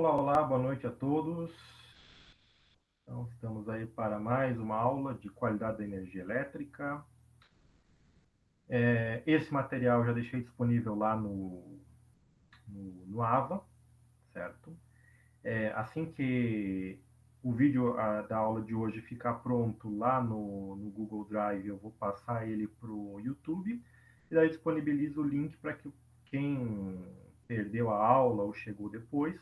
Olá, olá, boa noite a todos. Então, estamos aí para mais uma aula de qualidade da energia elétrica. Esse material eu já deixei disponível lá no AVA, certo? Assim que o vídeo da aula de hoje ficar pronto lá no Google Drive, eu vou passar ele para o YouTube e daí disponibilizo o link para que quem perdeu a aula ou chegou depois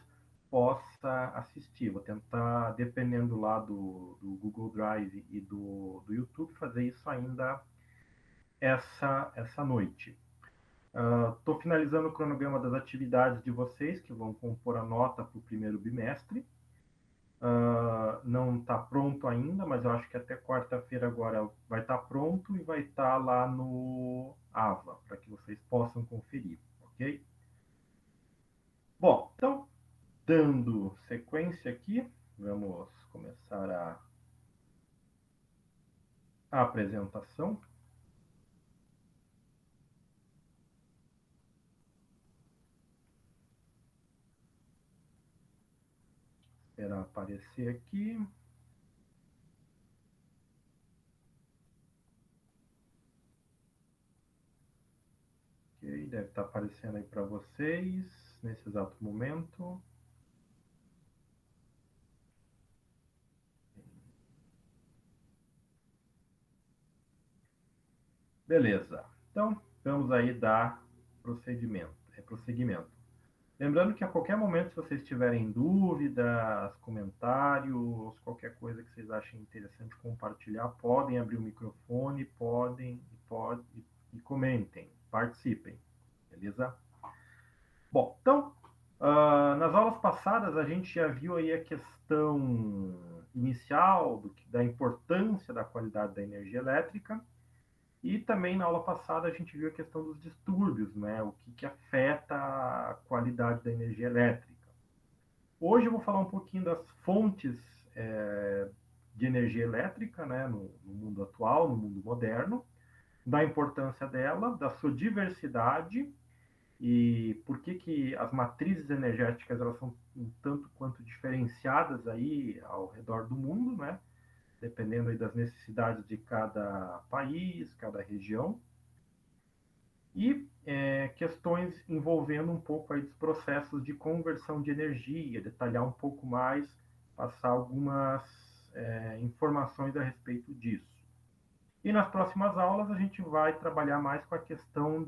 possa assistir. Vou tentar, dependendo lá do Google Drive e do YouTube, fazer isso ainda essa noite. Estou finalizando o cronograma das atividades de vocês, que vão compor a nota para o primeiro bimestre. Não está pronto ainda, mas eu acho que até quarta-feira agora vai estar pronto e vai estar lá no AVA, para que vocês possam conferir, ok? Bom, então, dando sequência aqui, vamos começar a apresentação. Esperar aparecer aqui. Ok, deve estar aparecendo aí para vocês nesse exato momento. Beleza. Então, vamos aí dar prosseguimento. Lembrando que a qualquer momento, se vocês tiverem dúvidas, comentários, qualquer coisa que vocês achem interessante compartilhar, podem abrir o microfone, e comentem, participem, beleza? Bom, então, nas aulas passadas a gente já viu aí a questão inicial da importância da qualidade da energia elétrica. E também na aula passada a gente viu a questão dos distúrbios, né? O que afeta a qualidade da energia elétrica. Hoje eu vou falar um pouquinho das fontes de energia elétrica, né? No mundo atual, no mundo moderno, da importância dela, da sua diversidade e por que as matrizes energéticas elas são um tanto quanto diferenciadas aí ao redor do mundo, né? Dependendo aí das necessidades de cada país, cada região. E questões envolvendo um pouco aí dos processos de conversão de energia, detalhar um pouco mais, passar algumas informações a respeito disso. E nas próximas aulas a gente vai trabalhar mais com a questão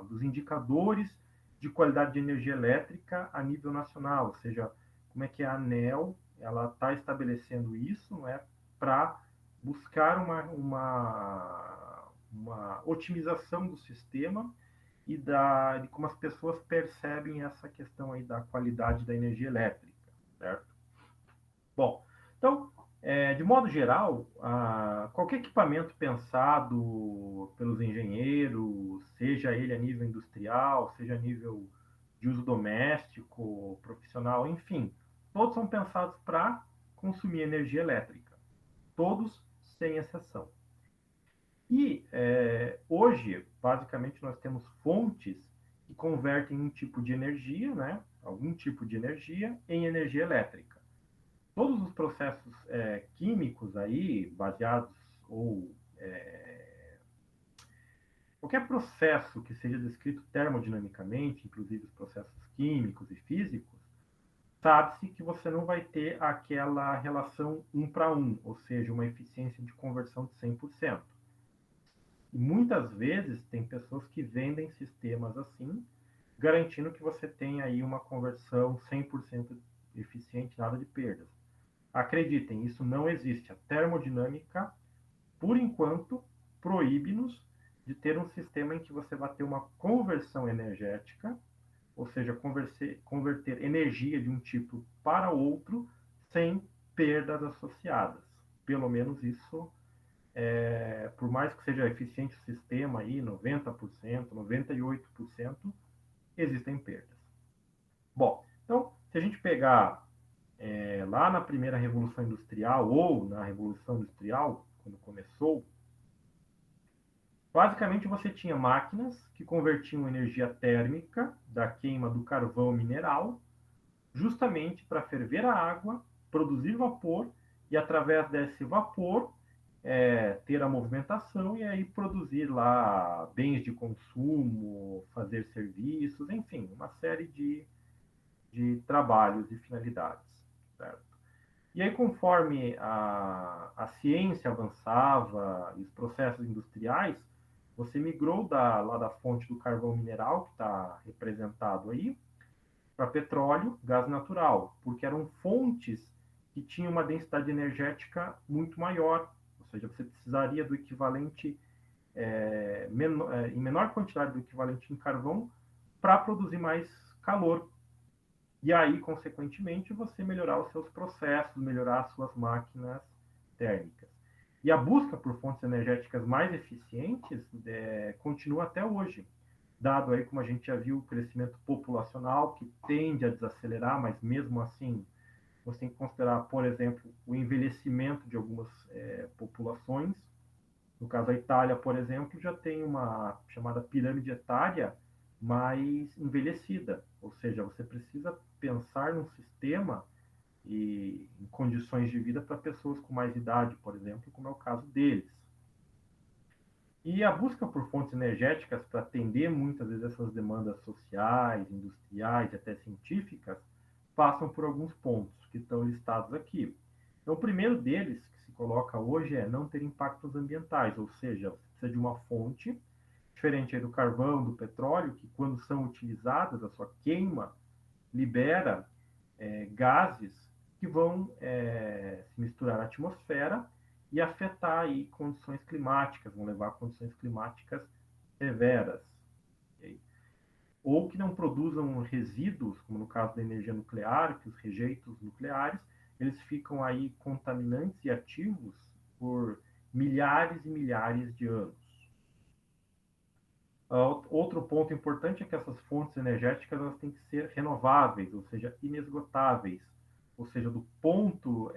dos indicadores de qualidade de energia elétrica a nível nacional, ou seja, como é que a ANEEL ela está estabelecendo isso, não é, para buscar uma otimização do sistema e de como as pessoas percebem essa questão aí da qualidade da energia elétrica, certo? Bom, então, de modo geral, qualquer equipamento pensado pelos engenheiros, seja ele a nível industrial, seja a nível de uso doméstico, profissional, enfim, todos são pensados para consumir energia elétrica. Todos, sem exceção. E hoje, basicamente, nós temos fontes que convertem um tipo de energia, né, algum tipo de energia, em energia elétrica. Todos os processos químicos aí, baseados ou qualquer processo que seja descrito termodinamicamente, inclusive os processos químicos e físicos, sabe-se que você não vai ter aquela relação 1 para 1, ou seja, uma eficiência de conversão de 100%. E muitas vezes tem pessoas que vendem sistemas assim, garantindo que você tem aí uma conversão 100% eficiente, nada de perdas. Acreditem, isso não existe. A termodinâmica, por enquanto, proíbe-nos de ter um sistema em que você vai ter uma conversão energética, ou seja, converter energia de um tipo para outro sem perdas associadas. Pelo menos isso, por mais que seja eficiente o sistema aí, 90%, 98%, existem perdas. Bom, então, se a gente pegar lá na primeira Revolução Industrial, ou na Revolução Industrial, quando começou, basicamente você tinha máquinas que convertiam energia térmica da queima do carvão mineral justamente para ferver a água, produzir vapor e, através desse vapor, ter a movimentação e aí produzir lá bens de consumo, fazer serviços, enfim, uma série de trabalhos e finalidades, certo? E aí, conforme a ciência avançava e os processos industriais, você migrou lá da fonte do carvão mineral, que está representado aí, para petróleo, gás natural, porque eram fontes que tinham uma densidade energética muito maior, ou seja, você precisaria do equivalente, em menor quantidade do equivalente em carvão, para produzir mais calor. E aí, consequentemente, você melhorar os seus processos, melhorar as suas máquinas térmicas. E a busca por fontes energéticas mais eficientes continua até hoje, dado aí, como a gente já viu, o crescimento populacional, que tende a desacelerar, mas mesmo assim, você tem que considerar, por exemplo, o envelhecimento de algumas populações. No caso da Itália, por exemplo, já tem uma chamada pirâmide etária mais envelhecida, ou seja, você precisa pensar num sistema e em condições de vida para pessoas com mais idade, por exemplo, como é o caso deles. E a busca por fontes energéticas para atender muitas vezes essas demandas sociais, industriais e até científicas passam por alguns pontos que estão listados aqui. Então, o primeiro deles que se coloca hoje é não ter impactos ambientais, ou seja, você precisa de uma fonte diferente aí do carvão, do petróleo, que quando são utilizadas, a sua queima libera gases que vão se misturar na atmosfera e afetar aí condições climáticas, vão levar a condições climáticas severas. Okay? Ou que não produzam resíduos, como no caso da energia nuclear, que os rejeitos nucleares, eles ficam aí contaminantes e ativos por milhares e milhares de anos. Outro ponto importante é que essas fontes energéticas elas têm que ser renováveis, ou seja, inesgotáveis, ou seja, do ponto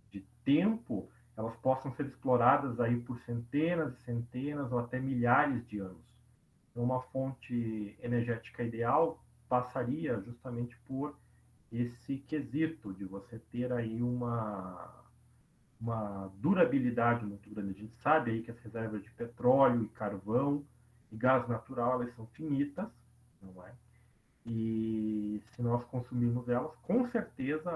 de tempo, elas possam ser exploradas aí por centenas e centenas ou até milhares de anos. Então, uma fonte energética ideal passaria justamente por esse quesito de você ter aí uma durabilidade muito grande. A gente sabe aí que as reservas de petróleo e carvão e gás natural elas são finitas, não é? E se nós consumirmos elas, com certeza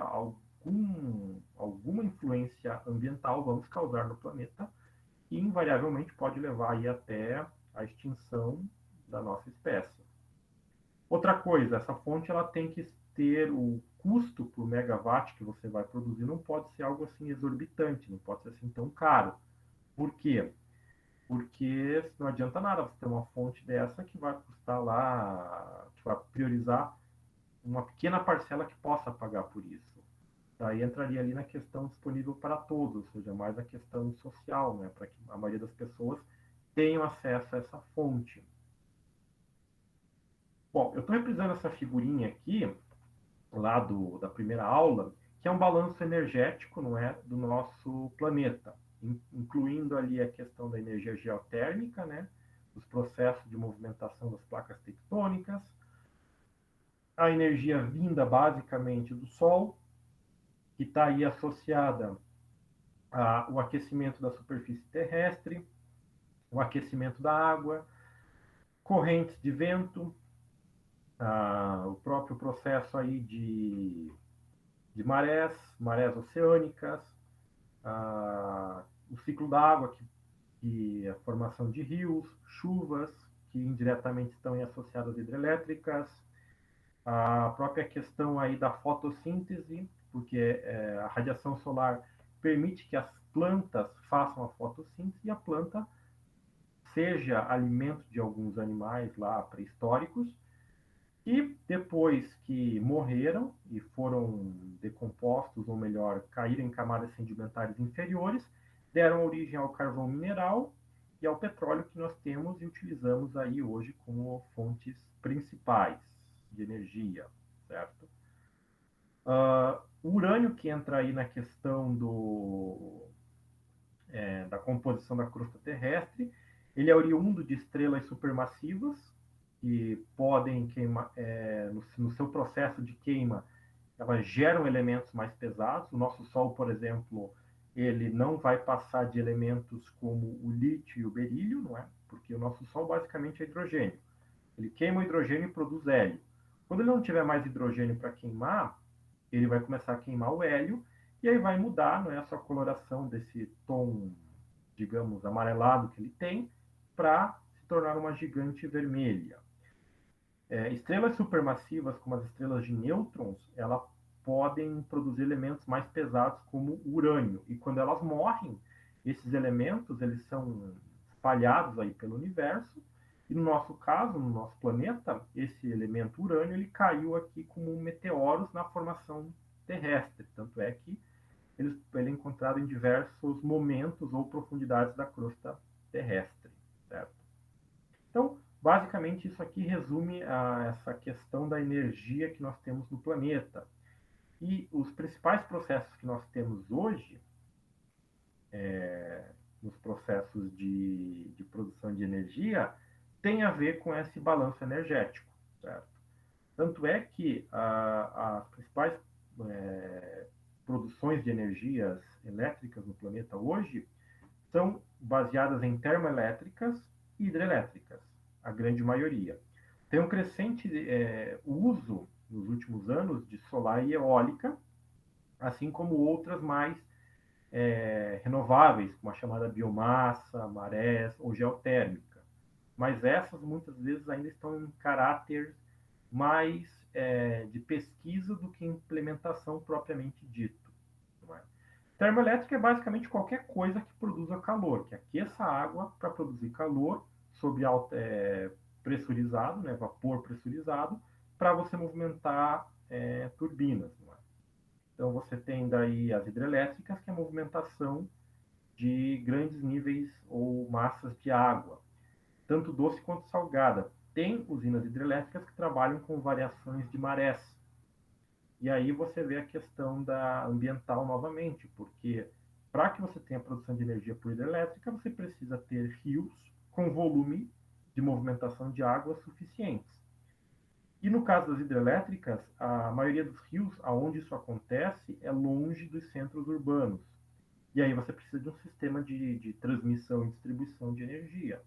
alguma influência ambiental vamos causar no planeta e invariavelmente pode levar aí até a extinção da nossa espécie. Outra coisa, essa fonte ela tem que ter o custo por megawatt que você vai produzir, não pode ser algo assim exorbitante, não pode ser assim tão caro. Por quê? Porque não adianta nada você ter uma fonte dessa que vai custar lá, que vai priorizar uma pequena parcela que possa pagar por isso. Daí entraria ali na questão disponível para todos, ou seja, mais a questão social, né, para que a maioria das pessoas tenham acesso a essa fonte. Bom, eu estou reprisando essa figurinha aqui, lá da primeira aula, que é um balanço energético, não é, do nosso planeta, incluindo ali a questão da energia geotérmica, né, os processos de movimentação das placas tectônicas, a energia vinda basicamente do Sol, que está aí associada ao aquecimento da superfície terrestre, o aquecimento da água, correntes de vento, o próprio processo aí de marés oceânicas, o ciclo da água, que é a formação de rios, chuvas, que indiretamente estão associadas às hidrelétricas, a própria questão aí da fotossíntese, porque a radiação solar permite que as plantas façam a fotossíntese e a planta seja alimento de alguns animais lá pré-históricos, e depois que morreram e foram decompostos, ou melhor, caíram em camadas sedimentares inferiores, deram origem ao carvão mineral e ao petróleo que nós temos e utilizamos aí hoje como fontes principais de energia, certo? O urânio que entra aí na questão da composição da crosta terrestre, ele é oriundo de estrelas supermassivas, que podem queimar, no seu processo de queima, elas geram elementos mais pesados. O nosso Sol, por exemplo, ele não vai passar de elementos como o lítio e o berílio, não é? Porque o nosso Sol basicamente é hidrogênio. Ele queima o hidrogênio e produz hélio. Quando ele não tiver mais hidrogênio para queimar, ele vai começar a queimar o hélio e aí vai mudar, não é, a sua coloração desse tom, digamos, amarelado que ele tem para se tornar uma gigante vermelha. Estrelas supermassivas, como as estrelas de nêutrons, elas podem produzir elementos mais pesados como o urânio. E quando elas morrem, esses elementos eles são espalhados aí pelo universo. E no nosso caso, no nosso planeta, esse elemento urânio ele caiu aqui como meteoros na formação terrestre. Tanto é que ele é encontrado em diversos momentos ou profundidades da crosta terrestre. Certo? Então, basicamente, isso aqui resume essa questão da energia que nós temos no planeta. E os principais processos que nós temos hoje, nos processos de produção de energia, tem a ver com esse balanço energético. Certo? Tanto é que as principais produções de energias elétricas no planeta hoje são baseadas em termoelétricas e hidrelétricas, a grande maioria. Tem um crescente uso nos últimos anos de solar e eólica, assim como outras mais renováveis, como a chamada biomassa, marés ou geotérmica. Mas essas muitas vezes ainda estão em caráter mais de pesquisa do que implementação propriamente dito. Não é? Termoelétrica é basicamente qualquer coisa que produza calor, que aqueça a água para produzir calor sob pressurizado, né, vapor pressurizado, para você movimentar turbinas. Não é? Então você tem daí as hidrelétricas, que é a movimentação de grandes níveis ou massas de água, tanto doce quanto salgada. Tem usinas hidrelétricas que trabalham com variações de marés. E aí você vê a questão da ambiental novamente, porque para que você tenha produção de energia por hidrelétrica, você precisa ter rios com volume de movimentação de água suficientes. E no caso das hidrelétricas, a maioria dos rios, aonde isso acontece, é longe dos centros urbanos. E aí você precisa de um sistema de transmissão e distribuição de energia,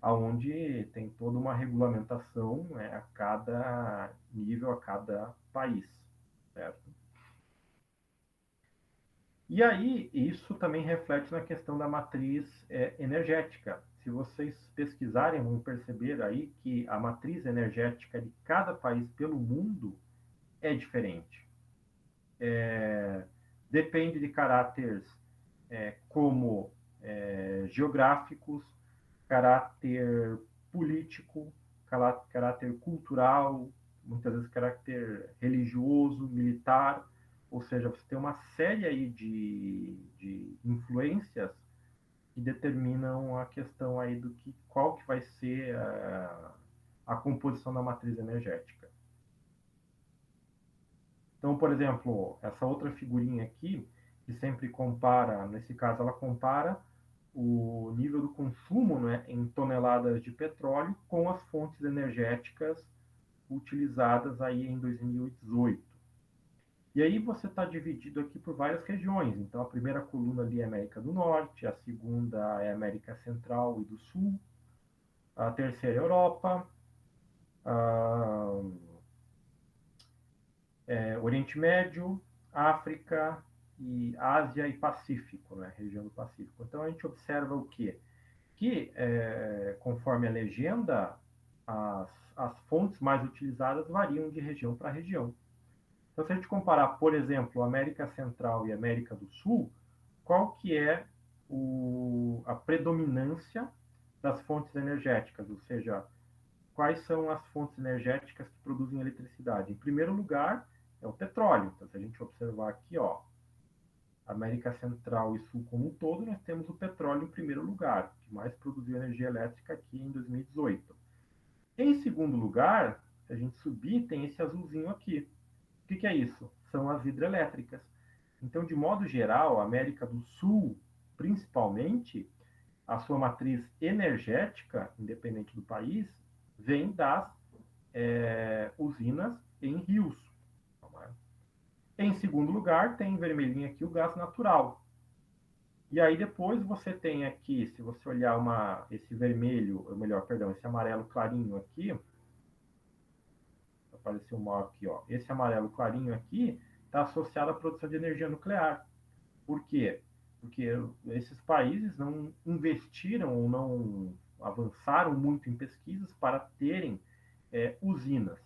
aonde tem toda uma regulamentação, né, a cada nível, a cada país, certo? E aí, isso também reflete na questão da matriz energética. Se vocês pesquisarem, vão perceber aí que a matriz energética de cada país pelo mundo é diferente. Depende de caráteres como geográficos, caráter político, caráter cultural, muitas vezes caráter religioso, militar, ou seja, você tem uma série aí de influências que determinam a questão aí do que qual que vai ser a composição da matriz energética. Então, por exemplo, essa outra figurinha aqui, que sempre compara, nesse caso ela compara o nível do consumo, né, em toneladas de petróleo com as fontes energéticas utilizadas aí em 2018. E aí você está dividido aqui por várias regiões. Então, a primeira coluna ali é América do Norte, a segunda é América Central e do Sul, a terceira é Europa, a, Oriente Médio, África e Ásia e Pacífico, né? Região do Pacífico. Então, a gente observa o quê? Que, conforme a legenda, as fontes mais utilizadas variam de região para região. Então, se a gente comparar, por exemplo, América Central e América do Sul, qual que é a predominância das fontes energéticas? Ou seja, quais são as fontes energéticas que produzem eletricidade? Em primeiro lugar, é o petróleo. Então, se a gente observar aqui, ó, América Central e Sul como um todo, nós temos o petróleo em primeiro lugar, que mais produziu energia elétrica aqui em 2018. Em segundo lugar, se a gente subir, tem esse azulzinho aqui. O que é isso? São as hidrelétricas. Então, de modo geral, a América do Sul, principalmente, a sua matriz energética, independente do país, vem das usinas em rios. Em segundo lugar, tem vermelhinho aqui o gás natural. E aí depois você tem aqui, se você olhar esse vermelho, ou melhor, perdão, esse amarelo clarinho aqui, apareceu mal aqui, ó. Esse amarelo clarinho aqui está associado à produção de energia nuclear. Por quê? Porque esses países não investiram ou não avançaram muito em pesquisas para terem usinas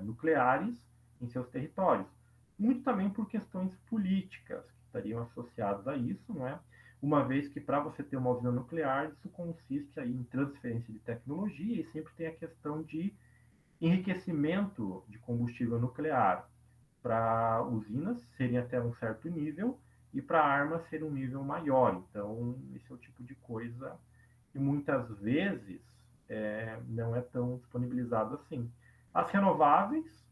nucleares em seus territórios. Muito também por questões políticas que estariam associadas a isso, não é? Uma vez que para você ter uma usina nuclear, isso consiste aí em transferência de tecnologia e sempre tem a questão de enriquecimento de combustível nuclear para usinas serem até um certo nível e para armas ser um nível maior. Então, esse é o tipo de coisa que muitas vezes não é tão disponibilizado assim. As renováveis,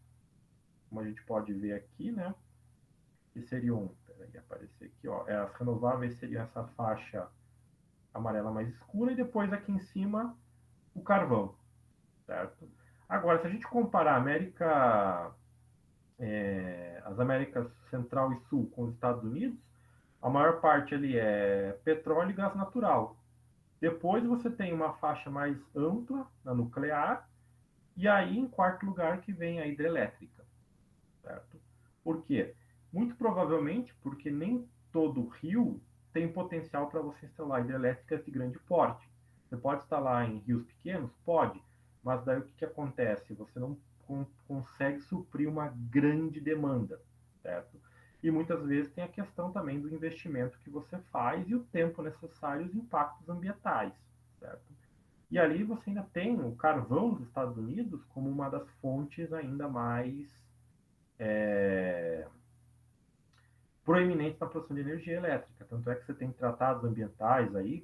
como a gente pode ver aqui, né? Que seriam, peraí, aparecer aqui, ó, as renováveis seriam essa faixa amarela mais escura e depois aqui em cima o carvão, certo? Agora, se a gente comparar as Américas Central e Sul com os Estados Unidos, a maior parte ali é petróleo e gás natural. Depois você tem uma faixa mais ampla na nuclear, e aí, em quarto lugar, que vem a hidrelétrica, certo? Por quê? Muito provavelmente porque nem todo rio tem potencial para você instalar hidrelétricas de grande porte. Você pode instalar em rios pequenos? Pode, mas daí o que acontece? Você não consegue suprir uma grande demanda, certo? E muitas vezes tem a questão também do investimento que você faz e o tempo necessário e os impactos ambientais, certo? E ali você ainda tem o carvão dos Estados Unidos como uma das fontes ainda mais é, proeminentes na produção de energia elétrica. Tanto é que você tem tratados ambientais aí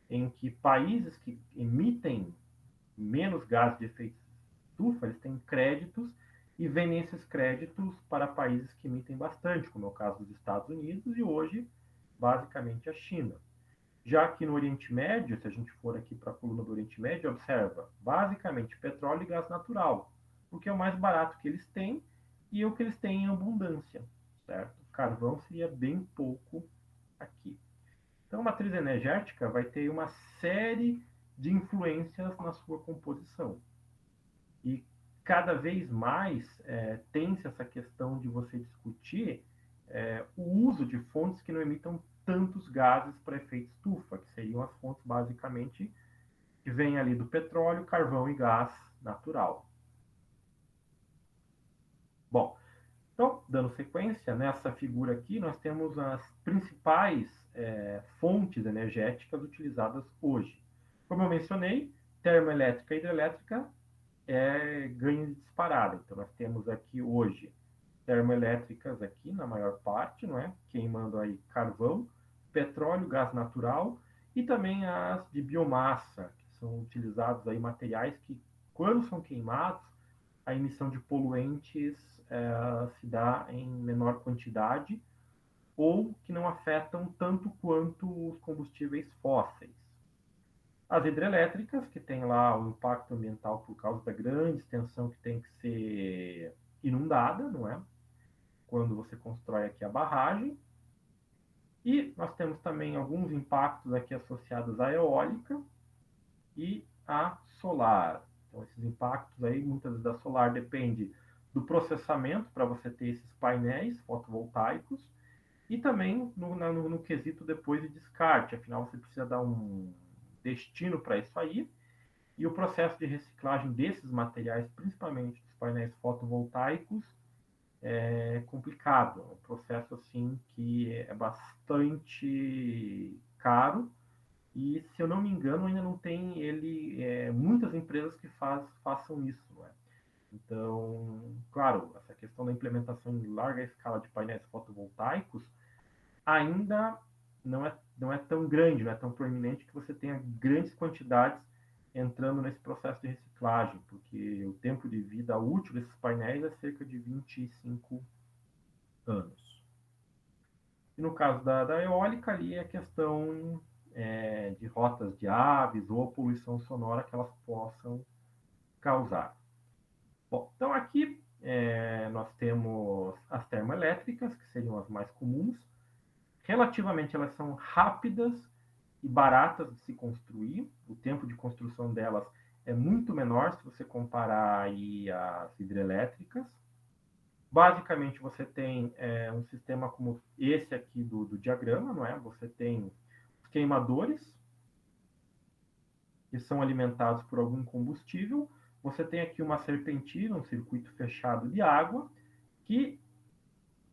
em que países que emitem menos gases de efeito estufa, eles têm créditos e vendem esses créditos para países que emitem bastante, como é o caso dos Estados Unidos e hoje, basicamente, a China. Já que no Oriente Médio, se a gente for aqui para a coluna do Oriente Médio, observa basicamente petróleo e gás natural, porque é o mais barato que eles têm e é o que eles têm em abundância, certo? Carvão seria bem pouco aqui. Então, a matriz energética vai ter uma série de influências na sua composição. E cada vez mais tem-se essa questão de você discutir o uso de fontes que não emitam tantos gases para efeito estufa, que seriam as fontes basicamente que vêm ali do petróleo, carvão e gás natural. Bom, então, dando sequência, nessa figura aqui, nós temos as principais fontes energéticas utilizadas hoje. Como eu mencionei, termoelétrica e hidrelétrica ganho de disparada. Então, nós temos aqui hoje termoelétricas aqui, na maior parte, não é? Queimando aí carvão, petróleo, gás natural e também as de biomassa, que são utilizados aí materiais que, quando são queimados, a emissão de poluentes se dá em menor quantidade ou que não afetam tanto quanto os combustíveis fósseis. As hidrelétricas, que tem lá o impacto ambiental por causa da grande extensão que tem que ser inundada, não é? Quando você constrói aqui a barragem. E nós temos também alguns impactos aqui associados à eólica e à solar. Então, esses impactos aí, muitas vezes da solar depende do processamento para você ter esses painéis fotovoltaicos e também no quesito depois de descarte. Afinal, você precisa dar um destino para isso aí. E o processo de reciclagem desses materiais, principalmente dos painéis fotovoltaicos, é complicado. É um processo assim que é bastante caro e, se eu não me engano, ainda não tem muitas empresas que façam isso, não é? Então, claro, essa questão da implementação em larga escala de painéis fotovoltaicos ainda não é tão grande, não é tão proeminente que você tenha grandes quantidades entrando nesse processo de reciclagem, porque o tempo de vida útil desses painéis é cerca de 25 anos. E no caso da eólica, ali é a questão de rotas de aves ou poluição sonora que elas possam causar. Bom, então aqui nós temos as termoelétricas, que seriam as mais comuns. Relativamente, elas são rápidas e baratas de se construir. O tempo de construção delas é muito menor se você comparar aí as hidrelétricas. Basicamente, você tem um sistema como esse aqui do diagrama, não é? Você tem os queimadores, que são alimentados por algum combustível. Você tem aqui uma serpentina, um circuito fechado de água, que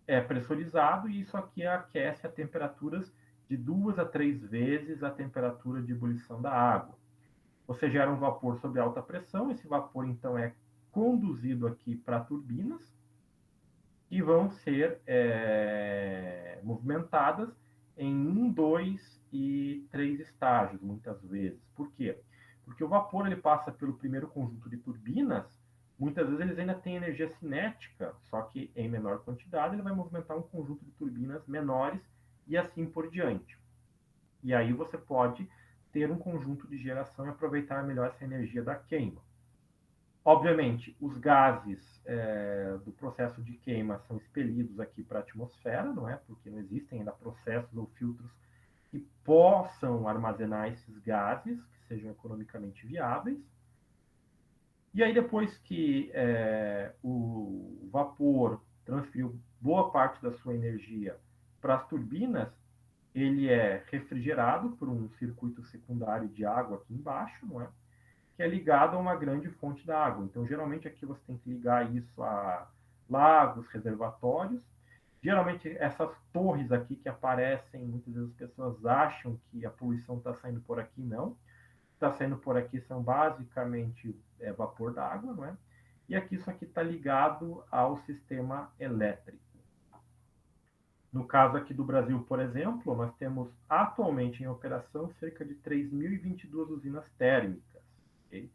é pressurizado e isso aqui aquece a temperaturas de 2 a 3 vezes a temperatura de ebulição da água. Você gera um vapor sob alta pressão, esse vapor então é conduzido aqui para turbinas que vão ser movimentadas em 1, 2 e 3 estágios, muitas vezes. Por quê? Porque o vapor ele passa pelo primeiro conjunto de turbinas, muitas vezes eles ainda têm energia cinética, só que em menor quantidade ele vai movimentar um conjunto de turbinas menores e assim por diante. E aí você pode ter um conjunto de geração e aproveitar melhor essa energia da queima. Obviamente, os gases do processo de queima são expelidos aqui para a atmosfera, não é? Porque não existem ainda processos ou filtros que possam armazenar esses gases, que sejam economicamente viáveis. E aí, depois que o vapor transferiu boa parte da sua energia para as turbinas, ele é refrigerado por um circuito secundário de água aqui embaixo, não é? Que é ligado a uma grande fonte da água. Então, geralmente aqui você tem que ligar isso a lagos, reservatórios. Geralmente essas torres aqui que aparecem, muitas vezes as pessoas acham que a poluição está saindo por aqui, não. Está saindo por aqui são basicamente vapor d'água, não é? E aqui isso aqui está ligado ao sistema elétrico. No caso aqui do Brasil, por exemplo, nós temos atualmente em operação cerca de 3.022 usinas térmicas. Okay?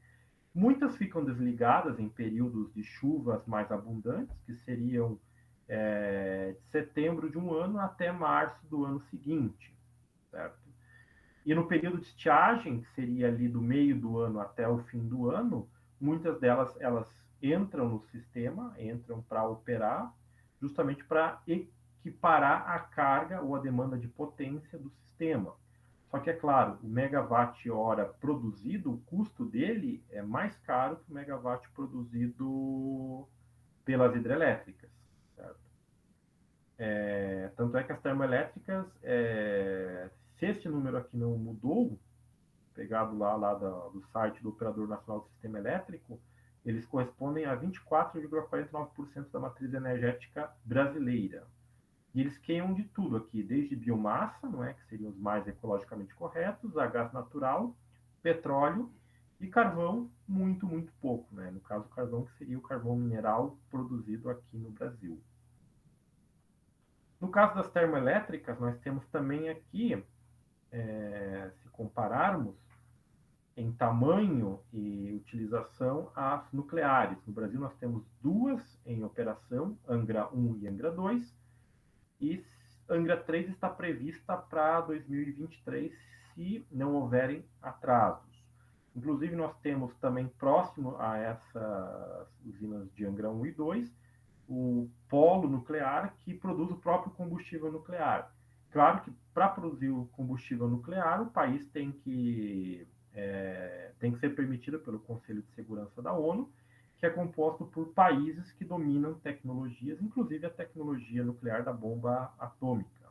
Muitas ficam desligadas em períodos de chuvas mais abundantes, que seriam de setembro de um ano até março do ano seguinte, certo? E no período de estiagem, que seria ali do meio do ano até o fim do ano, muitas delas elas entram no sistema, entram para operar, justamente para equiparar a carga ou a demanda de potência do sistema. Só que é claro, o megawatt-hora produzido, o custo dele é mais caro que o megawatt produzido pelas hidrelétricas. Certo? Tanto é que as termoelétricas, se este número aqui não mudou, pegado lá do site do Operador Nacional do Sistema Elétrico, eles correspondem a 24,49% da matriz energética brasileira. E eles queimam de tudo aqui, desde biomassa, não é, que seriam os mais ecologicamente corretos, a gás natural, petróleo e carvão, muito, muito pouco. Né? No caso, o carvão que seria o carvão mineral produzido aqui no Brasil. No caso das termoelétricas, nós temos também aqui, se compararmos, em tamanho e utilização as nucleares. No Brasil, nós temos duas em operação, Angra 1 e Angra 2, e Angra 3 está prevista para 2023, se não houverem atrasos. Inclusive, nós temos também próximo a essas usinas de Angra 1 e 2, o polo nuclear que produz o próprio combustível nuclear. Claro que para produzir o combustível nuclear, o país tem que ser permitido pelo Conselho de Segurança da ONU, que é composto por países que dominam tecnologias, inclusive a tecnologia nuclear da bomba atômica.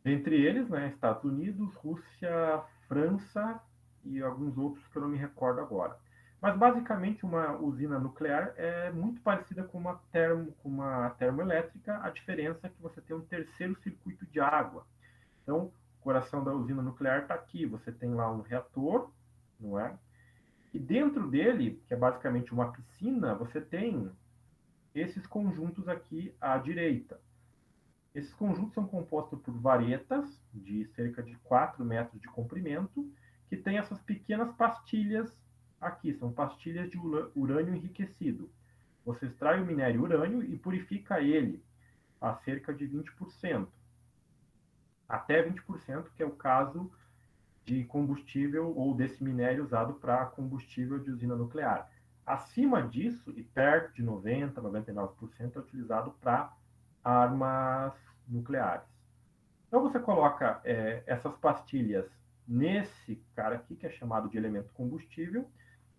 Entre eles, né, Estados Unidos, Rússia, França e alguns outros que eu não me recordo agora. Mas, basicamente, uma usina nuclear é muito parecida com uma termoelétrica, a diferença é que você tem um terceiro circuito de água. Então, o coração da usina nuclear está aqui, você tem lá um reator, não é? E dentro dele, que é basicamente uma piscina, você tem esses conjuntos aqui à direita. Esses conjuntos são compostos por varetas de cerca de 4 metros de comprimento, que tem essas pequenas pastilhas aqui, são pastilhas de urânio enriquecido. Você extrai o minério urânio e purifica ele a cerca de 20%. Até 20%, que é o caso de combustível ou desse minério usado para combustível de usina nuclear. Acima disso, e perto de 90%, 99% é utilizado para armas nucleares. Então você coloca essas pastilhas nesse cara aqui, que é chamado de elemento combustível,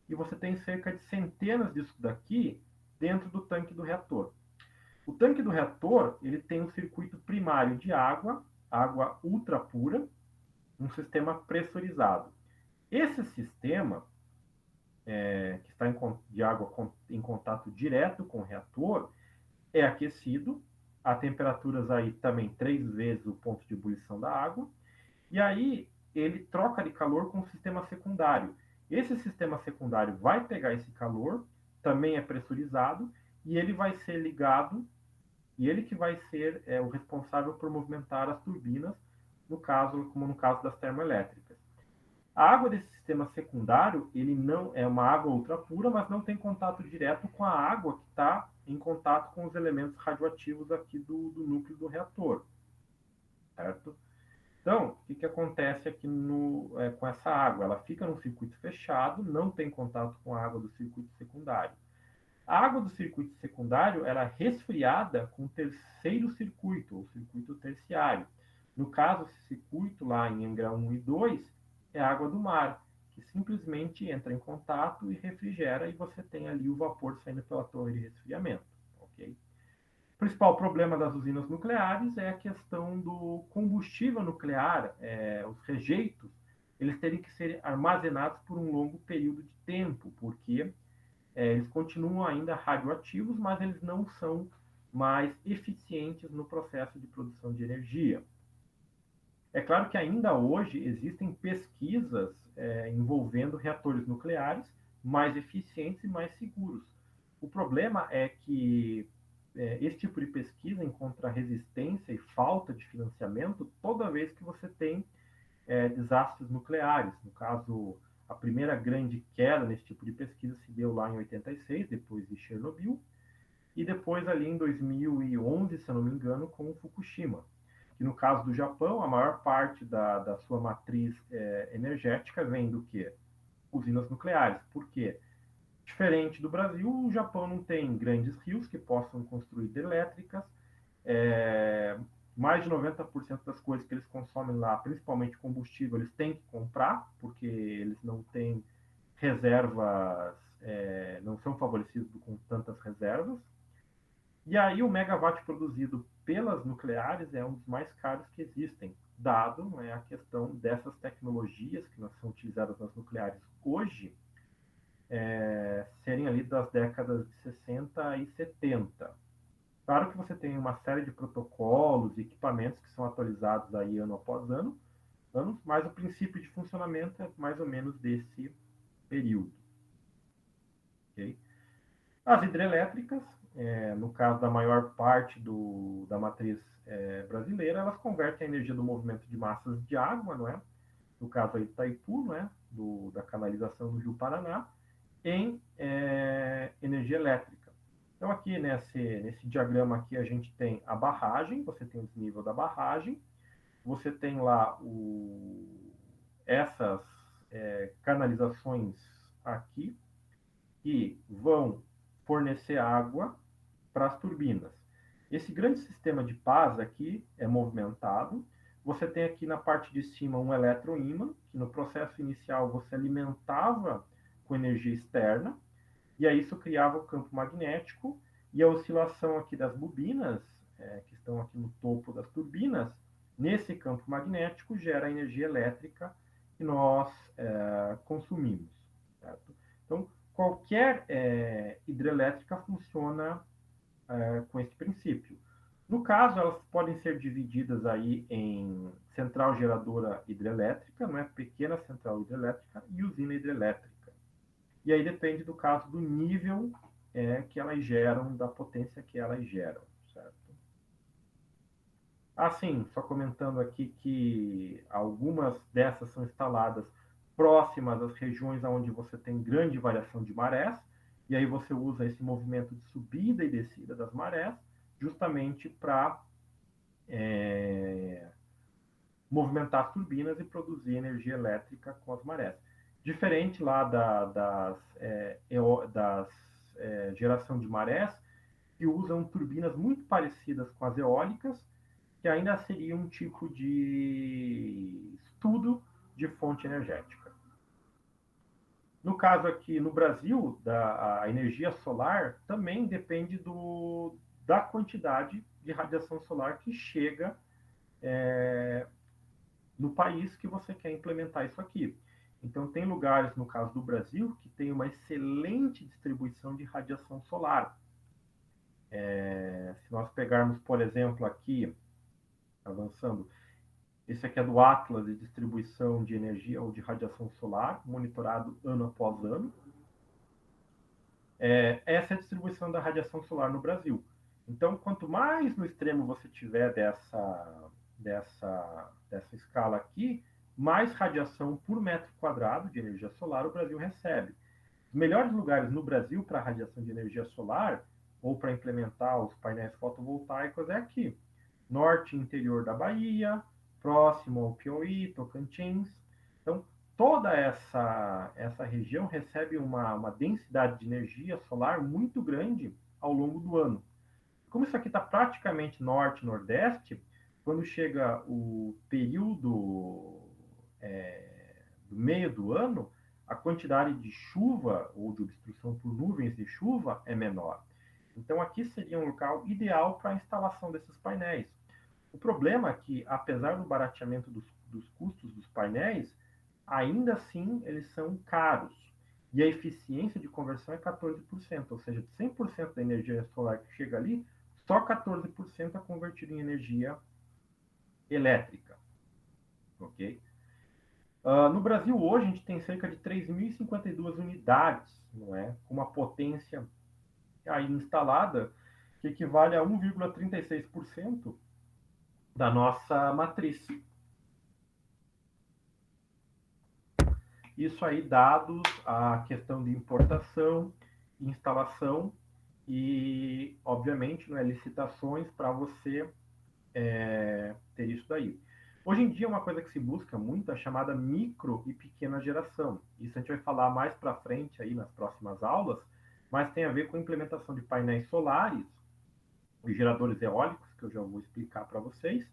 e você tem cerca de centenas disso daqui dentro do tanque do reator. O tanque do reator ele tem um circuito primário de água, água ultra pura, um sistema pressurizado. Esse sistema, que está de água em contato direto com o reator, é aquecido a temperaturas aí também 3 vezes o ponto de ebulição da água, e aí ele troca de calor com o sistema secundário. Esse sistema secundário vai pegar esse calor, também é pressurizado, e ele vai ser ligado, e ele que vai ser o responsável por movimentar as turbinas, no caso, como no caso das termoelétricas. A água desse sistema secundário, ele não é uma água ultra pura, mas não tem contato direto com a água que está em contato com os elementos radioativos aqui do núcleo do reator, certo? Então, o que acontece aqui com essa água? Ela fica num circuito fechado, não tem contato com a água do circuito secundário. A água do circuito secundário era resfriada com o terceiro circuito, ou circuito terciário. No caso, esse circuito lá em Angra 1 e 2 é água do mar, que simplesmente entra em contato e refrigera, e você tem ali o vapor saindo pela torre de resfriamento. Okay? O principal problema das usinas nucleares é a questão do combustível nuclear, os rejeitos, eles terem que ser armazenados por um longo período de tempo, porque eles continuam ainda radioativos, mas eles não são mais eficientes no processo de produção de energia. É claro que ainda hoje existem pesquisas envolvendo reatores nucleares mais eficientes e mais seguros. O problema é que esse tipo de pesquisa encontra resistência e falta de financiamento toda vez que você tem desastres nucleares. No caso, a primeira grande queda nesse tipo de pesquisa se deu lá em 86, depois de Chernobyl, e depois ali em 2011, se eu não me engano, com Fukushima. Que no caso do Japão, a maior parte da sua matriz energética vem do quê? Usinas nucleares. Por quê? Diferente do Brasil, o Japão não tem grandes rios que possam construir hidrelétricas. É, mais de 90% das coisas que eles consomem lá, principalmente combustível, eles têm que comprar, porque eles não têm reservas, não são favorecidos com tantas reservas. E aí o megawatt produzido pelas nucleares é um dos mais caros que existem, dado a questão dessas tecnologias que são utilizadas nas nucleares hoje, serem ali das décadas de 60 e 70. Claro que você tem uma série de protocolos e equipamentos que são atualizados aí ano após ano, mas o princípio de funcionamento é mais ou menos desse período. Okay? As hidrelétricas, no caso da maior parte da matriz brasileira, elas convertem a energia do movimento de massas de água, não é? No caso aí do Itaipu, não é? Da canalização do Rio Paraná, em energia elétrica. Então aqui nesse diagrama aqui a gente tem a barragem, você tem o desnível da barragem, você tem lá essas canalizações aqui que vão fornecer água para as turbinas. Esse grande sistema de pás aqui é movimentado. Você tem aqui na parte de cima um eletroímã, que no processo inicial você alimentava com energia externa, e aí isso criava o campo magnético, e a oscilação aqui das bobinas, que estão aqui no topo das turbinas, nesse campo magnético gera a energia elétrica que nós consumimos. Certo? Então, qualquer hidrelétrica funciona com esse princípio. No caso, elas podem ser divididas aí em central geradora hidrelétrica, não é? Pequena central hidrelétrica e usina hidrelétrica. E aí depende do caso do nível que elas geram, da potência que elas geram, certo? Assim, só comentando aqui que algumas dessas são instaladas próximas às regiões onde você tem grande variação de marés, e aí você usa esse movimento de subida e descida das marés, justamente para movimentar as turbinas e produzir energia elétrica com as marés. Diferente lá das geração de marés, que usam turbinas muito parecidas com as eólicas, que ainda seria um tipo de estudo de fonte energética. No caso aqui no Brasil, a energia solar também depende da quantidade de radiação solar que chega no país que você quer implementar isso aqui. Então, tem lugares, no caso do Brasil, que tem uma excelente distribuição de radiação solar. Se nós pegarmos, por exemplo, aqui, avançando, esse aqui é do Atlas de distribuição de energia ou de radiação solar, monitorado ano após ano. Essa é a distribuição da radiação solar no Brasil. Então, quanto mais no extremo você tiver dessa escala aqui, mais radiação por metro quadrado de energia solar o Brasil recebe. Os melhores lugares no Brasil para radiação de energia solar ou para implementar os painéis fotovoltaicos é aqui. Norte e interior da Bahia, próximo ao Piauí, Tocantins. Então, toda essa região recebe uma densidade de energia solar muito grande ao longo do ano. Como isso aqui está praticamente norte e nordeste, quando chega o período do meio do ano, a quantidade de chuva ou de obstrução por nuvens de chuva é menor. Então, aqui seria um local ideal para a instalação desses painéis. O problema é que, apesar do barateamento dos custos dos painéis, ainda assim eles são caros. E a eficiência de conversão é 14%, ou seja, de 100% da energia solar que chega ali, só 14% é convertido em energia elétrica. Ok? No Brasil, hoje, a gente tem cerca de 3.052 unidades, não é? Com uma potência aí instalada que equivale a 1,36% da nossa matriz. Isso aí dados a questão de importação, instalação e, obviamente, né, licitações para você ter isso daí. Hoje em dia, uma coisa que se busca muito é a chamada micro e pequena geração. Isso a gente vai falar mais para frente aí nas próximas aulas, mas tem a ver com a implementação de painéis solares e geradores eólicos, que eu já vou explicar para vocês,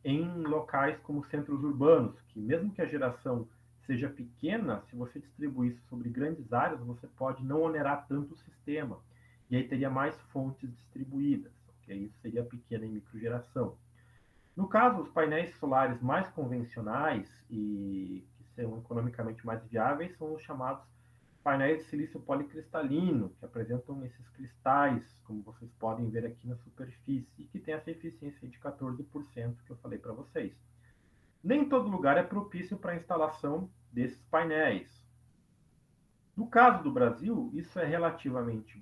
em locais como centros urbanos, que mesmo que a geração seja pequena, se você distribuir isso sobre grandes áreas, você pode não onerar tanto o sistema. E aí teria mais fontes distribuídas. Okay? Isso seria pequena e microgeração. No caso, os painéis solares mais convencionais e que são economicamente mais viáveis são os chamados painéis de silício policristalino, que apresentam esses cristais, como vocês podem ver aqui na superfície, e que tem essa eficiência de 14% que eu falei para vocês. Nem todo lugar é propício para a instalação desses painéis. No caso do Brasil, isso é relativamente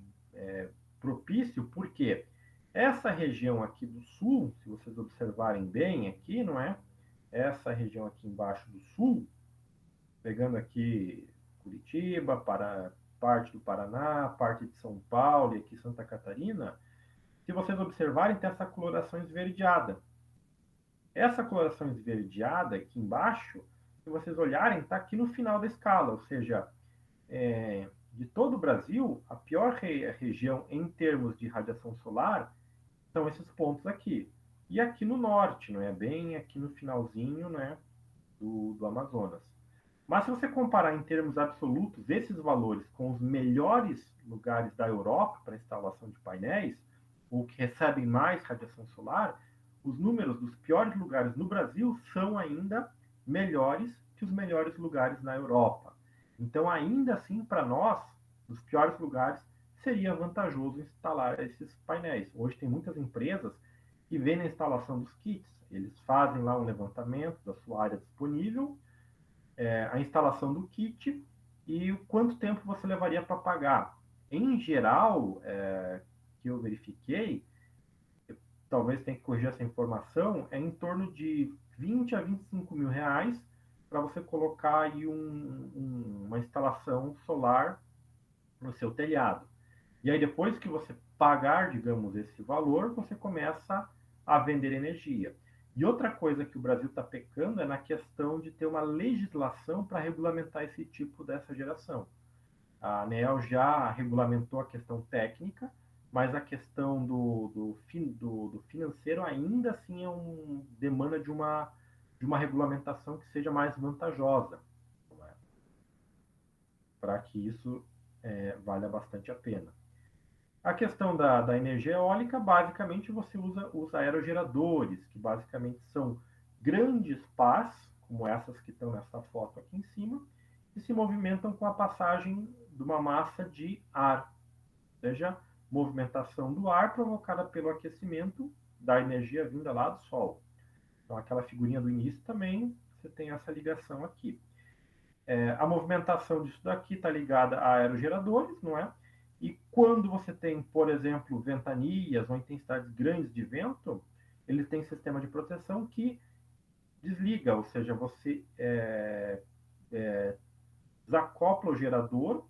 propício, porque essa região aqui do sul, se vocês observarem bem aqui, não é? Essa região aqui embaixo do sul, pegando aqui Curitiba, parte do Paraná, parte de São Paulo e aqui Santa Catarina, se vocês observarem, tem essa coloração esverdeada. Essa coloração esverdeada aqui embaixo, se vocês olharem, está aqui no final da escala, ou seja, de todo o Brasil, a pior região em termos de radiação solar são esses pontos aqui. E aqui no norte, não é? Bem aqui no finalzinho, né, do Amazonas. Mas se você comparar em termos absolutos esses valores com os melhores lugares da Europa para instalação de painéis, ou que recebem mais radiação solar, os números dos piores lugares no Brasil são ainda melhores que os melhores lugares na Europa. Então, ainda assim, para nós, nos piores lugares, seria vantajoso instalar esses painéis. Hoje tem muitas empresas que vendem a instalação dos kits. Eles fazem lá um levantamento da sua área disponível, a instalação do kit e quanto tempo você levaria para pagar. Em geral, que eu verifiquei, talvez tenha que corrigir essa informação, é em torno de 20 a 25 mil reais para você colocar aí uma instalação solar no seu telhado. E aí depois que você pagar, digamos, esse valor, você começa a vender energia. E outra coisa que o Brasil está pecando é na questão de ter uma legislação para regulamentar esse tipo dessa geração. A ANEEL já regulamentou a questão técnica, mas a questão do financeiro ainda assim demanda de uma regulamentação que seja mais vantajosa, para que isso valha bastante a pena. A questão da energia eólica, basicamente você usa os aerogeradores, que basicamente são grandes pás, como essas que estão nessa foto aqui em cima, que se movimentam com a passagem de uma massa de ar, ou seja, movimentação do ar provocada pelo aquecimento da energia vinda lá do Sol. Então, aquela figurinha do início também, você tem essa ligação aqui. A movimentação disso daqui está ligada a aerogeradores, não é? E quando você tem, por exemplo, ventanias ou intensidades grandes de vento, ele tem sistema de proteção que desliga, ou seja, você desacopla o gerador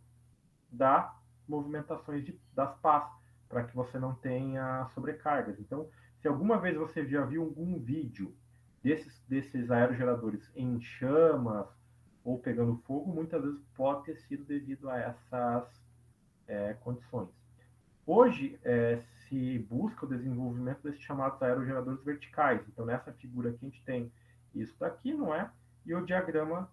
das movimentações das pás, para que você não tenha sobrecargas. Então, se alguma vez você já viu algum vídeo desses aerogeradores em chamas ou pegando fogo, muitas vezes pode ter sido devido a essas condições. Hoje, se busca o desenvolvimento desses chamados aerogeradores verticais. Então, nessa figura aqui, a gente tem isso daqui, não é? E o diagrama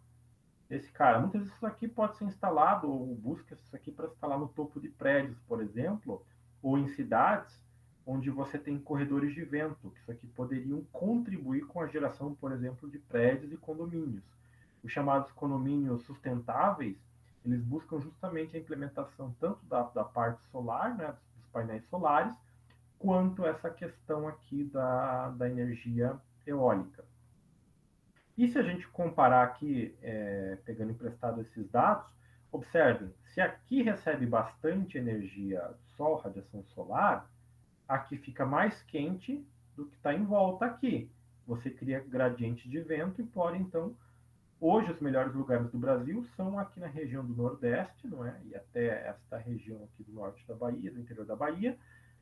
desse cara. Muitas vezes isso aqui pode ser instalado, ou busca isso aqui para instalar no topo de prédios, por exemplo, ou em cidades onde você tem corredores de vento, que isso aqui poderiam contribuir com a geração, por exemplo, de prédios e condomínios. Os chamados condomínios sustentáveis, eles buscam justamente a implementação tanto da parte solar, né, dos painéis solares, quanto essa questão aqui da energia eólica. E se a gente comparar aqui, pegando emprestado esses dados, observem, se aqui recebe bastante energia do Sol, radiação solar, aqui fica mais quente do que está em volta aqui. Você cria gradiente de vento e pode, então, hoje os melhores lugares do Brasil são aqui na região do Nordeste, não é? E até esta região aqui do norte da Bahia, do interior da Bahia,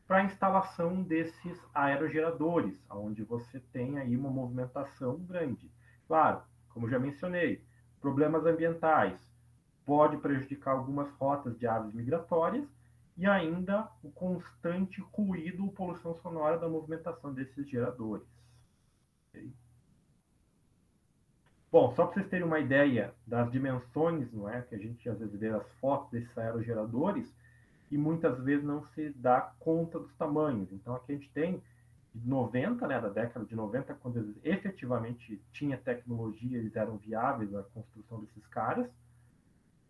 para a instalação desses aerogeradores, onde você tem aí uma movimentação grande. Claro, como já mencionei, problemas ambientais pode prejudicar algumas rotas de aves migratórias e ainda o constante ruído ou poluição sonora da movimentação desses geradores. Okay? Bom, só para vocês terem uma ideia das dimensões, não é, que a gente às vezes vê as fotos desses aerogeradores, e muitas vezes não se dá conta dos tamanhos. Então, aqui a gente tem de 90, né, da década de 90, quando eles efetivamente tinha tecnologia, eles eram viáveis a construção desses caras,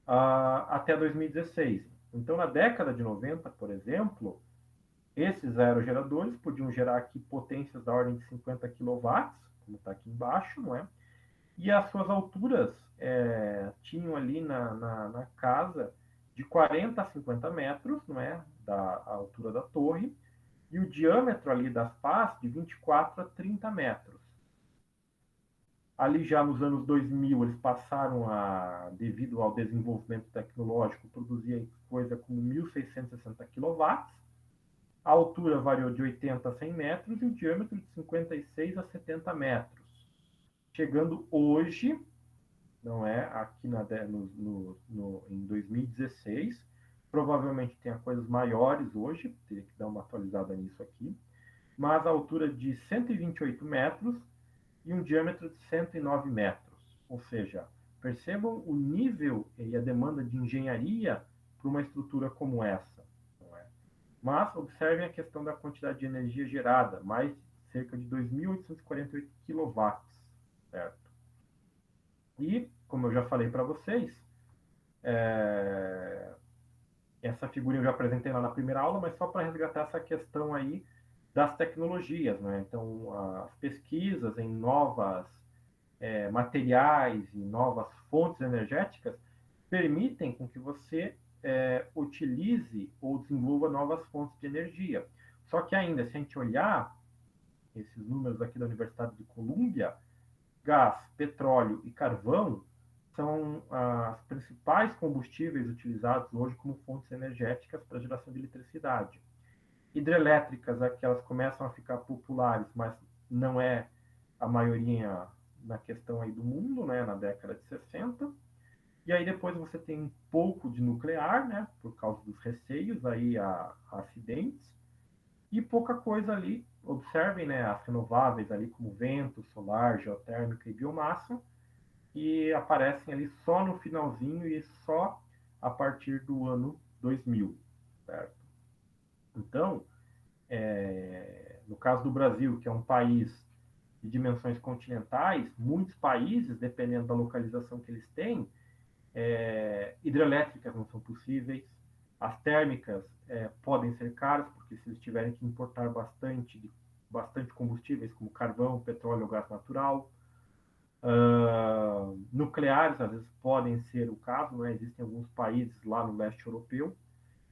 até 2016. Então, na década de 90, por exemplo, esses aerogeradores podiam gerar aqui potências da ordem de 50 kW, como está aqui embaixo, não é? E as suas alturas tinham ali na casa de 40 a 50 metros, não é? Da altura da torre, e o diâmetro ali das pás de 24 a 30 metros. Ali já nos anos 2000, eles passaram a, devido ao desenvolvimento tecnológico, produzir coisa como 1.660 kW. A altura variou de 80 a 100 metros e o diâmetro de 56 a 70 metros. Chegando hoje, não é, aqui em 2016, provavelmente tenha coisas maiores hoje, teria que dar uma atualizada nisso aqui, mas a altura de 128 metros e um diâmetro de 109 metros. Ou seja, percebam o nível e a demanda de engenharia para uma estrutura como essa. Não é? Mas observem a questão da quantidade de energia gerada, mais cerca de 2.848 kW, certo? E, como eu já falei para vocês, essa figurinha eu já apresentei lá na primeira aula, mas só para resgatar essa questão aí das tecnologias, né? Então, as pesquisas em novas materiais e novas fontes energéticas permitem com que você utilize ou desenvolva novas fontes de energia. Só que ainda, se a gente olhar esses números aqui da Universidade de Colômbia, gás, petróleo e carvão são as principais combustíveis utilizados hoje como fontes energéticas para geração de eletricidade. Hidrelétricas, aqui elas começam a ficar populares, mas não é a maioria na questão aí do mundo, né, na década de 60. E aí depois você tem um pouco de nuclear, né, por causa dos receios aí a acidentes, e pouca coisa ali. Observem, né, as renováveis ali como vento, solar, geotérmica e biomassa, que aparecem ali só no finalzinho e só a partir do ano 2000, certo? Então, no caso do Brasil, que é um país de dimensões continentais, muitos países, dependendo da localização que eles têm, hidrelétricas não são possíveis, as térmicas podem ser caras, porque se eles tiverem que importar bastante combustíveis, como carvão, petróleo ou gás natural, nucleares às vezes podem ser o caso, né? Existem alguns países lá no leste europeu,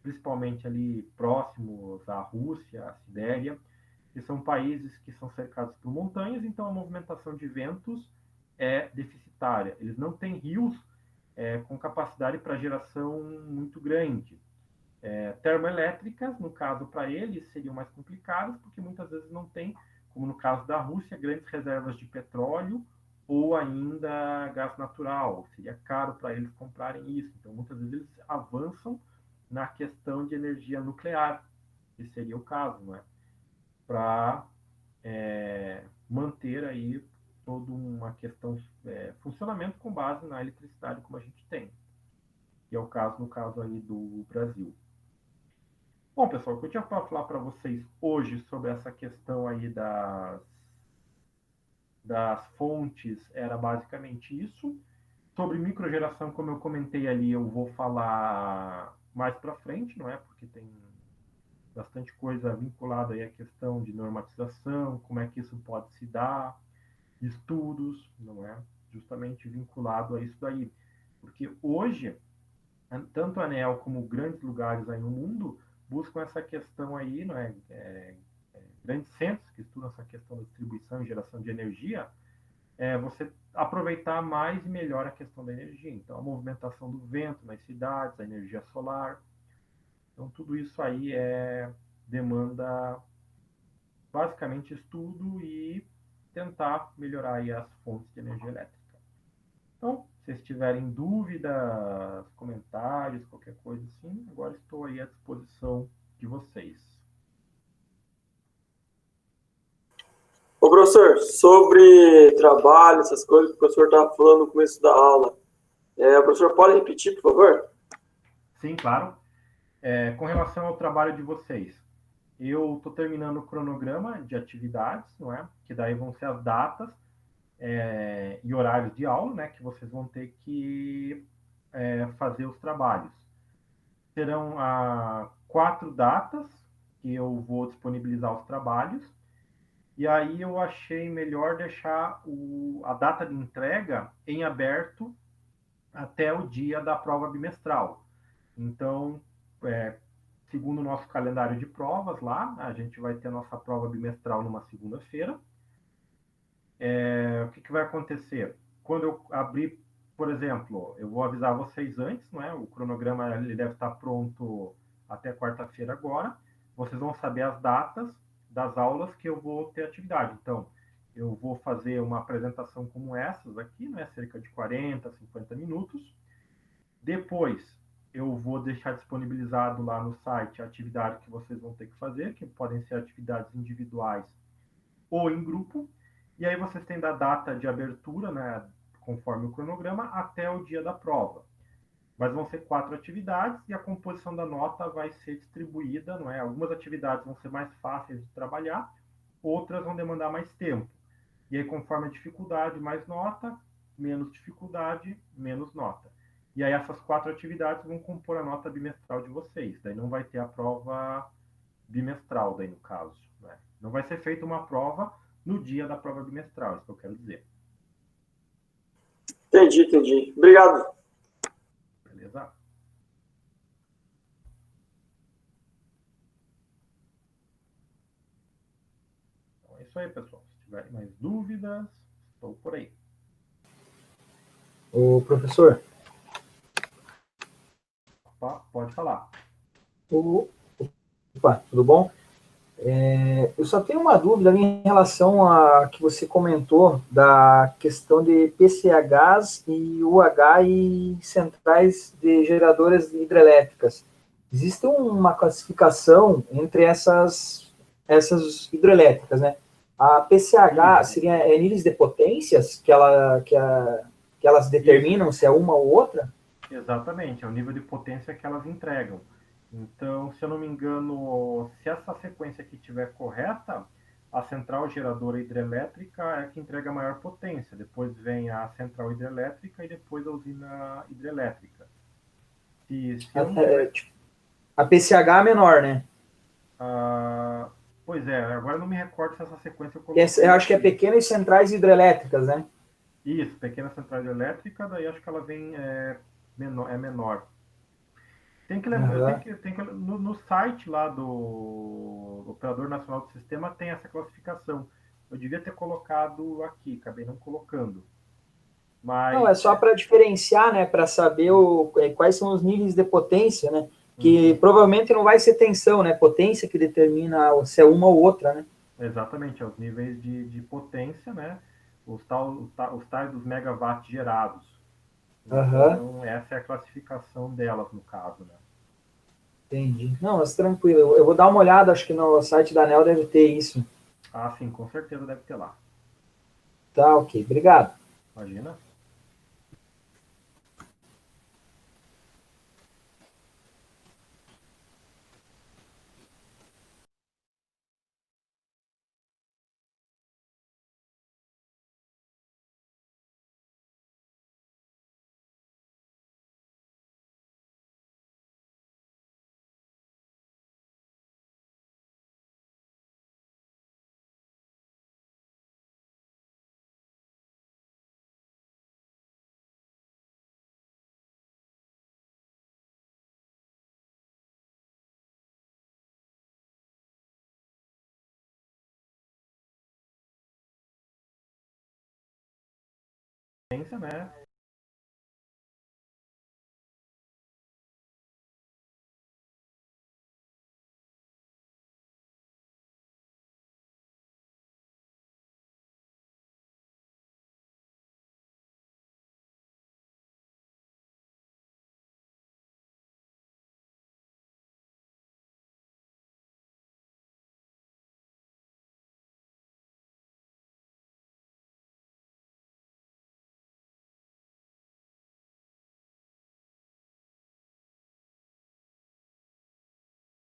principalmente ali próximos à Rússia, à Sibéria, que são países que são cercados por montanhas, então a movimentação de ventos é deficitária. Eles não têm rios com capacidade para geração muito grande. Termoelétricas, no caso para eles, seriam mais complicadas, porque muitas vezes não tem, como no caso da Rússia, grandes reservas de petróleo ou ainda gás natural. Seria caro para eles comprarem isso. Então, muitas vezes eles avançam na questão de energia nuclear, que seria o caso, né? Para manter aí toda uma questão, funcionamento com base na eletricidade como a gente tem, que é o caso, no caso aí do Brasil. Bom, pessoal, o que eu tinha para falar para vocês hoje sobre essa questão aí das fontes era basicamente isso. Sobre microgeração, como eu comentei ali, eu vou falar mais para frente, não é? Porque tem bastante coisa vinculada aí à questão de normatização, como é que isso pode se dar, estudos, não é? Justamente vinculado a isso daí. Porque hoje, tanto a ANEEL como grandes lugares aí no mundo buscam essa questão aí, não é? Grandes centros que estudam essa questão da distribuição e geração de energia, você aproveitar mais e melhor a questão da energia. Então, a movimentação do vento nas cidades, a energia solar. Então, tudo isso aí demanda basicamente estudo e tentar melhorar aí as fontes de energia elétrica. Então, se vocês tiverem dúvidas, comentários, qualquer coisa assim, agora estou aí à disposição de vocês. Ô, professor, sobre trabalho, essas coisas que o professor estava falando no começo da aula, o professor pode repetir, por favor? Sim, claro. Com relação ao trabalho de vocês, eu estou terminando o cronograma de atividades, não é? Que daí vão ser as datas e horários de aula, né? Que vocês vão ter que fazer os trabalhos. Serão 4 datas que eu vou disponibilizar os trabalhos. E aí eu achei melhor deixar a data de entrega em aberto até o dia da prova bimestral. Então, segundo o nosso calendário de provas lá, a gente vai ter a nossa prova bimestral numa segunda-feira. O que vai acontecer? Quando eu abrir, por exemplo, eu vou avisar vocês antes, não é? O cronograma ele deve estar pronto até quarta-feira agora. Vocês vão saber as datas das aulas que eu vou ter atividade. Então, eu vou fazer uma apresentação como essas aqui, né? Cerca de 40, 50 minutos. Depois, eu vou deixar disponibilizado lá no site a atividade que vocês vão ter que fazer, que podem ser atividades individuais ou em grupo. E aí vocês têm da data de abertura, né, conforme o cronograma, até o dia da prova. Mas vão ser 4 atividades e a composição da nota vai ser distribuída, não é? Algumas atividades vão ser mais fáceis de trabalhar, outras vão demandar mais tempo. E aí, conforme a dificuldade, mais nota, menos dificuldade, menos nota. E aí, essas 4 atividades vão compor a nota bimestral de vocês. Daí não vai ter a prova bimestral, daí no caso. Né? Não vai ser feita uma prova no dia da prova bimestral, isso que eu quero dizer. Entendi. Obrigado. Beleza? Então é isso aí, pessoal. Se tiverem mais dúvidas, estou por aí. O professor. Opa, pode falar. Opa, tudo bom? Eu só tenho uma dúvida em relação a que você comentou da questão de PCHs e UH e centrais de geradoras hidrelétricas. Existe uma classificação entre essas hidrelétricas, né? A PCH Isso, seria níveis de potências que elas isso. determinam se é uma ou outra? Exatamente, é o nível de potência que elas entregam. Então, se eu não me engano, se essa sequência aqui estiver correta, a central geradora hidrelétrica é a que entrega a maior potência. Depois vem a central hidrelétrica e depois a usina hidrelétrica. Se eu não tiver. Tipo, a PCH é menor, né? Ah, pois é, agora eu não me recordo se essa sequência eu Eu coloquei acho que é aqui. pequenas centrais hidrelétricas, né? Isso, pequena central hidrelétrica, daí acho que ela vem menor, é menor. Tem que lembrar, Uhum. no site lá do Operador Nacional do Sistema tem essa classificação. Eu devia ter colocado aqui, acabei não colocando. Não, Mas, é só para diferenciar, né? Para saber quais são os níveis de potência, né? Que uhum, provavelmente não vai ser tensão, né? Potência que determina se é uma ou outra, né? exatamente, é os níveis de potência, né? Os tais dos megawatts gerados. Aham, Então, essa é a classificação delas, no caso, né? entendi. Não, mas tranquilo. Eu vou dar uma olhada, acho que no site da ANEEL deve ter isso. Ah, sim, com certeza deve ter lá. Tá, ok. Obrigado. Imagina. Potência, né?